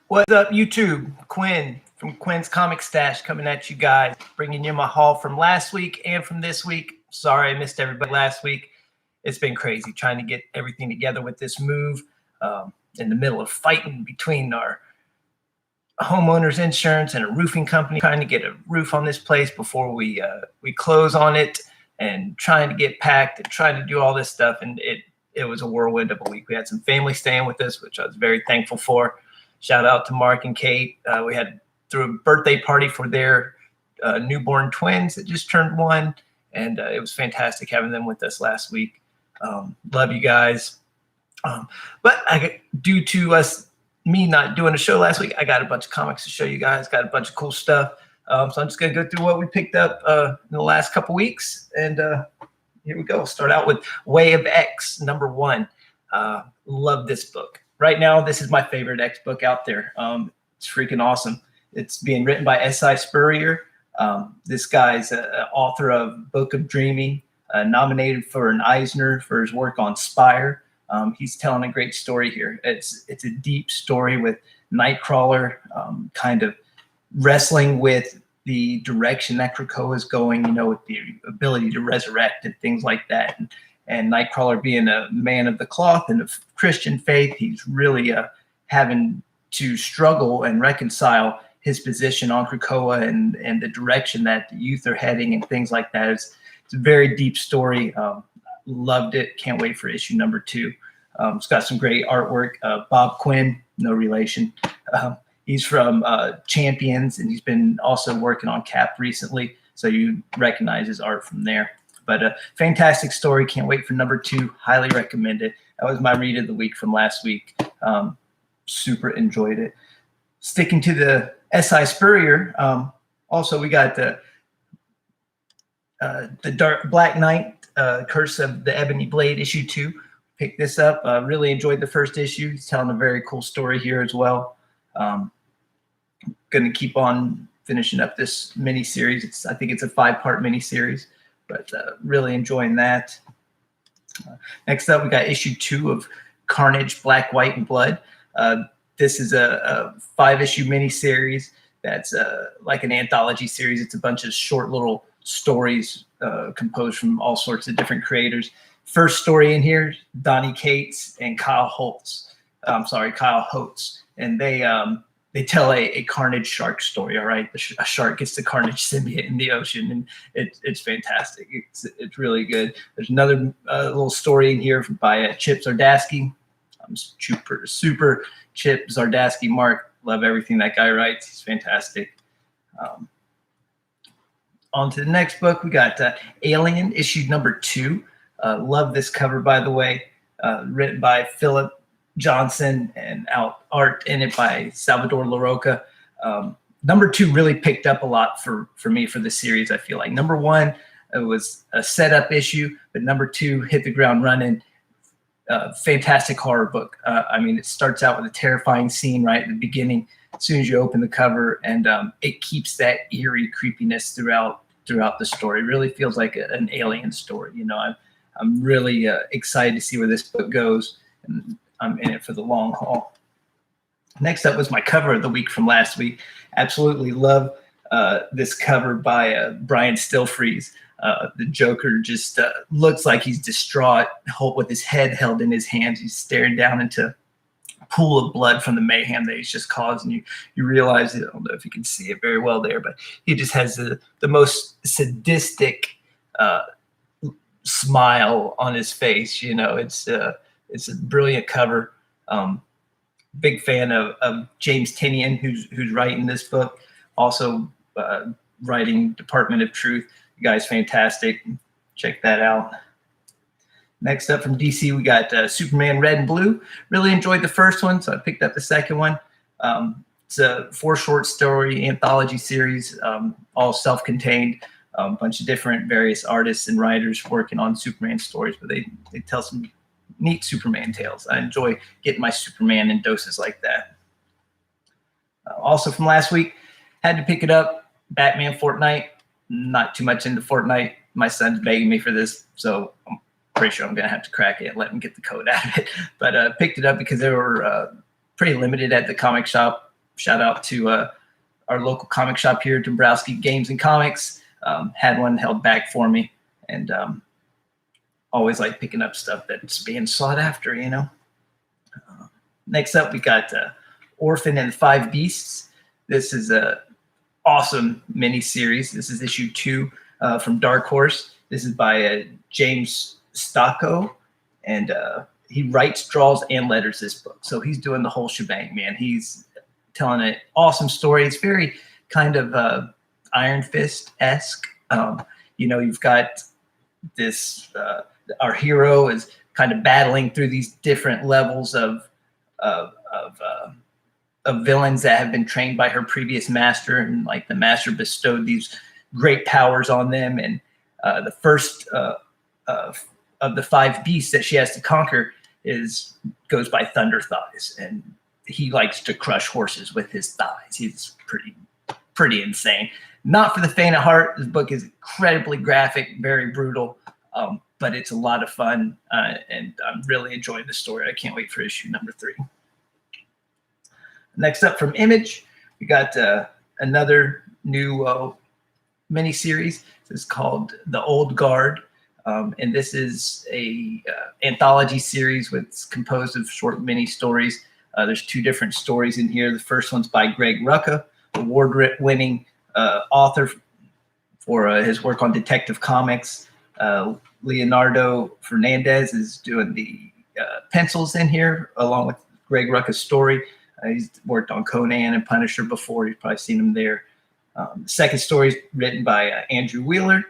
What's up, YouTube? Quinn from Quinn's Comic Stash coming at you guys, bringing you my haul from last week and from this week. Sorry I missed everybody last week. It's been crazy trying to get everything together with this move, in the middle of fighting between our homeowners insurance and a roofing company, trying to get a roof on this place before we close on it, and trying to get packed and trying to do all this stuff. And it was a whirlwind of a week. We had some family staying with us, which I was very thankful for. Shout out to Mark and Kate. We threw a birthday party for their newborn twins that just turned 1, and it was fantastic having them with us last week. Love you guys. But due to me not doing a show last week, I got a bunch of comics to show you guys. Got a bunch of cool stuff. So I'm just going to go through what we picked up in the last couple weeks. And here we go. Start out with Way of X, #1. Love this book. Right now, this is my favorite X book out there. It's freaking awesome. It's being written by S.I. Spurrier. This guy's author of Book of Dreaming, nominated for an Eisner for his work on Spire. He's telling a great story here. It's a deep story with Nightcrawler kind of wrestling with the direction that Krakoa is going, with the ability to resurrect and things like that. And Nightcrawler being a man of the cloth and of Christian faith, he's really having to struggle and reconcile his position on Krakoa and the direction that the youth are heading and things like that. It's a very deep story. Loved it. Can't wait for issue #2. It's got some great artwork. Bob Quinn, no relation. He's from Champions, and he's been also working on Cap recently, so you recognize his art from there. But a fantastic story. Can't wait for #2. Highly recommend it. That was my read of the week from last week. Super enjoyed it. Sticking to the S.I. Spurrier, also we got the Black Knight, Curse of the Ebony Blade, issue 2. Picked this up. Really enjoyed the first issue. He's telling a very cool story here as well. Going to keep on finishing up this mini-series. I think it's a 5-part mini-series, but really enjoying that. Next up, we got issue 2 of Carnage, Black, White, and Blood. This is a 5-issue mini-series that's like an anthology series. It's a bunch of short little stories composed from all sorts of different creators. First story in here, Donnie Cates and Kyle Holtz. And they tell a Carnage shark story. All right, a shark gets the Carnage symbiote in the ocean, and it's fantastic. It's really good. There's another little story in here by Chip Zdarsky. Super Chip Zdarsky. Mark, love everything that guy writes. He's fantastic. On to the next book, we got Alien, issue #2. Love this cover, by the way. Written by Philip Johnson and art in it by Salvador Larroca. #2 really picked up a lot for me for the series. I feel like #1, it was a setup issue, but #2 hit the ground running. Fantastic horror book. I mean, it starts out with a terrifying scene right at the beginning as soon as you open the cover, and it keeps that eerie creepiness throughout the story. It really feels like an alien story. I'm really excited to see where this book goes, and I'm in it for the long haul. Next up was my cover of the week from last week. Absolutely love this cover by Brian Stillfreeze. The Joker just looks like he's distraught, with his head held in his hands. He's staring down into a pool of blood from the mayhem that he's just caused. And you realize, I don't know if you can see it very well there, but he just has the most sadistic smile on his face. It's a brilliant cover. Big fan of James Tynion, who's writing this book. Also writing Department of Truth. You guys, fantastic. Check that out. Next up from DC, we got Superman Red and Blue. Really enjoyed the first one, so I picked up the second one. It's a 4-short story anthology series, all self-contained. A bunch of different various artists and writers working on Superman stories, but they tell some neat Superman tales. I enjoy getting my Superman in doses like that. Also from last week, had to pick it up, Batman Fortnight. Not too much into Fortnite. My son's begging me for this, so I'm pretty sure I'm going to have to crack it and let him get the code out of it. But picked it up because they were pretty limited at the comic shop. shout out to our local comic shop here, Dombrowski Games and Comics. Had one held back for me, and always like picking up stuff that's being sought after, you know. Next up, we got Orphan and the Five Beasts. This is a awesome mini-series. This is issue 2 from Dark Horse. This is by James Stocco, and he writes, draws, and letters this book. So he's doing the whole shebang, man. He's telling an awesome story. It's very kind of Iron Fist-esque. You know, you've got this, our hero is kind of battling through these different levels of villains that have been trained by her previous master, and like the master bestowed these great powers on them. And the first of the 5 beasts that she has to conquer goes by Thunder Thighs, and he likes to crush horses with his thighs. He's pretty insane. Not for the faint of heart. This book is incredibly graphic, very brutal, but it's a lot of fun, and I'm really enjoying the story. I can't wait for issue number 3. Next up from Image, we got another new mini-series. This is called The Old Guard, and this is a anthology series composed of short mini-stories. There's 2 different stories in here. The first one's by Greg Rucka, award-winning author for his work on Detective Comics. Leonardo Fernandez is doing the pencils in here, along with Greg Rucka's story. He's worked on Conan and Punisher before. You've probably seen him there. The second story is written by Andrew Wheeler,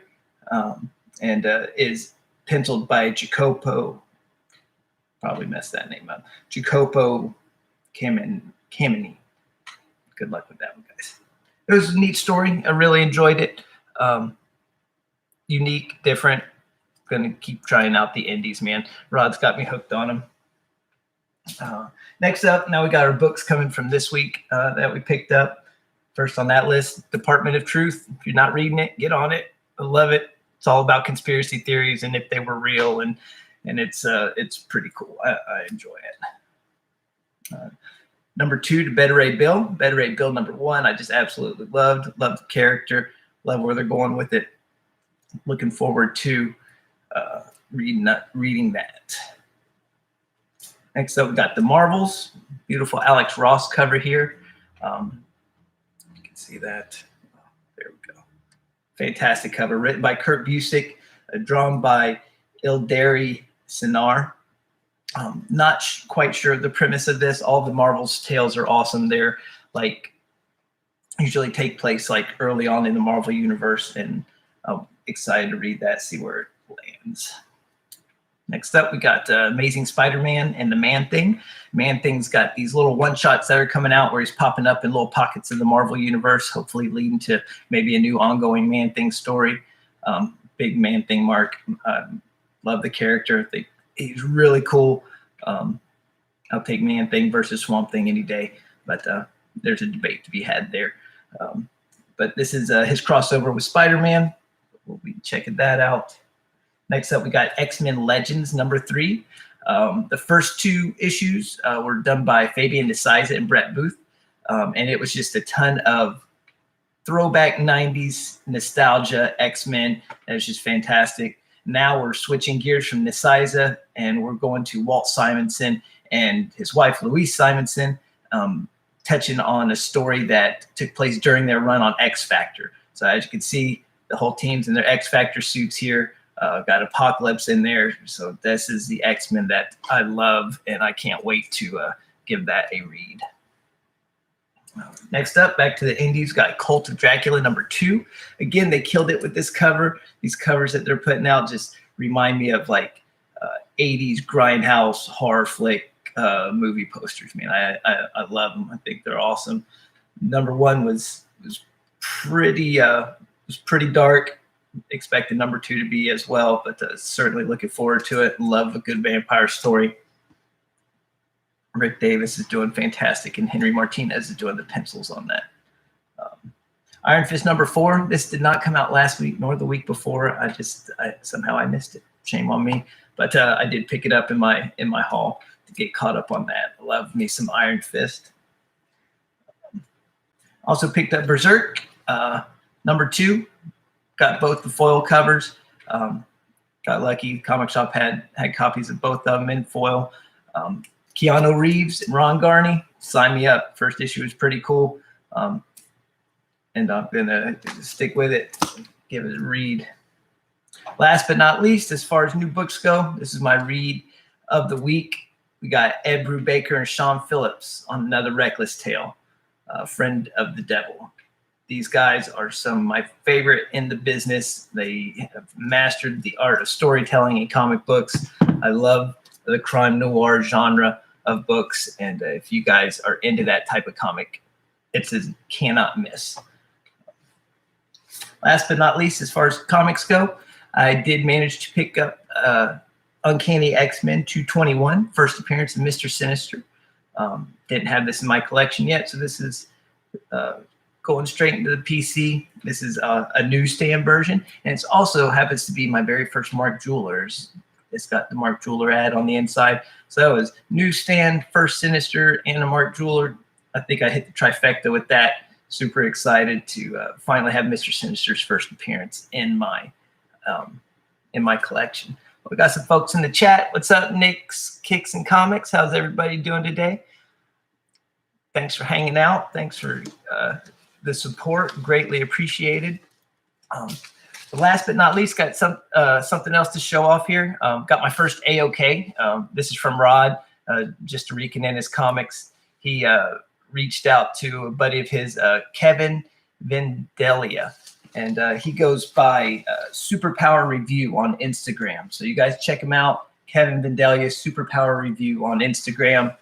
and is penciled by Jacopo. Probably messed that name up. Jacopo Camini. Good luck with that one, guys. It was a neat story. I really enjoyed it. Unique, different. Gonna keep trying out the indies, man. Rod's got me hooked on them. Next up, now we got our books coming from this week that we picked up. First on that list, Department of Truth. If you're not reading it, get on it. I love it. It's all about conspiracy theories and if they were real, and it's pretty cool. I enjoy it. Number 2, to Better Ray Bill. Better Ray Bill number 1. I just absolutely loved the character. Love where they're going with it. Looking forward to reading that. Next up, we got The Marvels. Beautiful Alex Ross cover here. You can see that. There we go. Fantastic cover. Written by Kurt Busiek, drawn by Ildari Sinar. Not quite sure the premise of this. All the Marvels tales are awesome. They're like usually take place like early on in the Marvel universe, and I'm excited to read that, see where it lands. Next up, we got Amazing Spider-Man and the Man-Thing. Man-Thing's got these little one-shots that are coming out where he's popping up in little pockets of the Marvel universe, hopefully leading to maybe a new ongoing Man-Thing story. Big Man-Thing mark. Love the character. I think he's really cool. I'll take Man-Thing versus Swamp Thing any day, but there's a debate to be had there. But this is his crossover with Spider-Man. We'll be checking that out. Next up, we got X-Men Legends number 3. The first 2 issues were done by Fabian Nicieza and Brett Booth, and it was just a ton of throwback 90s nostalgia X-Men. It was just fantastic. Now we're switching gears from Nicieza, and we're going to Walt Simonson and his wife, Louise Simonson, touching on a story that took place during their run on X Factor. So as you can see, the whole team's in their X Factor suits here. Got Apocalypse in there. So this is the X-Men that I love, and I can't wait to give that a read. Next up, back to the indies, got Colt Dracula number 2. Again, they killed it with this cover. These covers that they're putting out just remind me of like 80s grindhouse horror flick movie posters, man. I love them. I think they're awesome. Number 1 was pretty dark. Expected number 2 to be as well, but certainly looking forward to it. Love a good vampire story. Rick Davis is doing fantastic, and Henry Martinez is doing the pencils on that. Iron Fist number 4. This did not come out last week nor the week before. Somehow I missed it. Shame on me. But I did pick it up in my haul to get caught up on that. I love me some Iron Fist. Also picked up Berserk, number 2. Got both the foil covers. Got lucky. Comic shop had copies of both of them in foil. Keanu Reeves and Ron Garney, sign me up. First issue was pretty cool. And I'm going to stick with it, give it a read. Last but not least, as far as new books go, this is my read of the week. We got Ed Brubaker and Sean Phillips on another Reckless Tale, Friend of the Devil. These guys are some of my favorite in the business. They have mastered the art of storytelling in comic books. I love the crime noir genre of books, and if you guys are into that type of comic, it's a cannot miss. Last but not least, as far as comics go, I did manage to pick up Uncanny X-Men 221, first appearance of Mr. Sinister. Didn't have this in my collection yet, so this is going straight into the PC. This is a newsstand version, and it also happens to be my very first Mark Jewelers. It's got the Mark Jeweler ad on the inside. So that was newsstand, first Sinister, and a Mark Jeweler. I think I hit the trifecta with that. Super excited to finally have Mr. Sinister's first appearance in my collection. We got some folks in the chat. What's up, Nick's Kicks and Comics? How's everybody doing today? Thanks for hanging out. Thanks for the support. Greatly appreciated. Last but not least, got something else to show off here. Got my first AOK. This is from Rod, just to reconnect his comics. He reached out to a buddy of his, Kevin Vendelia, and he goes by Superpower Review on Instagram. So you guys check him out, Kevin Vendelia, Superpower Review on Instagram.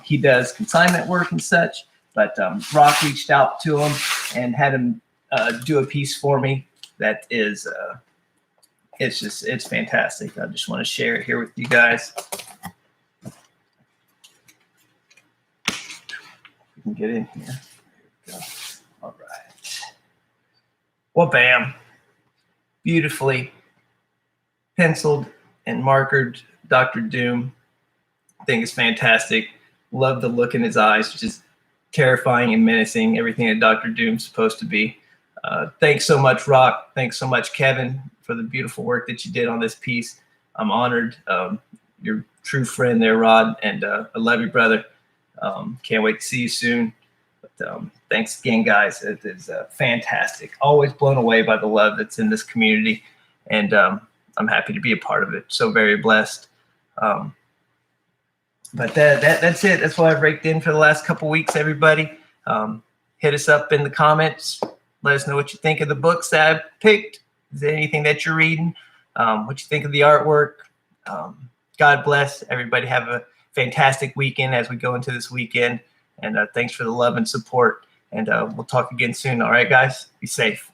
He does consignment work and such, but Rock reached out to him and had him do a piece for me. That is, it's fantastic. I just want to share it here with you guys. We can get in here. There we go. All right. Well, bam. Beautifully penciled and markered Dr. Doom. I think it's fantastic. Love the look in his eyes, just terrifying and menacing, everything that Dr. Doom's supposed to be. Thanks so much, Rock. Thanks so much, Kevin, for the beautiful work that you did on this piece. I'm honored. You're a true friend there, Rod, and I love you, brother. Can't wait to see you soon. But thanks again, guys. It is fantastic. Always blown away by the love that's in this community, and I'm happy to be a part of it. So very blessed. But that's it. That's what I've raked in for the last couple weeks, everybody. Hit us up in the comments. Let us know what you think of the books that I picked. Is there anything that you're reading? What you think of the artwork? God bless. Everybody have a fantastic weekend as we go into this weekend. And thanks for the love and support. And we'll talk again soon. All right, guys? Be safe.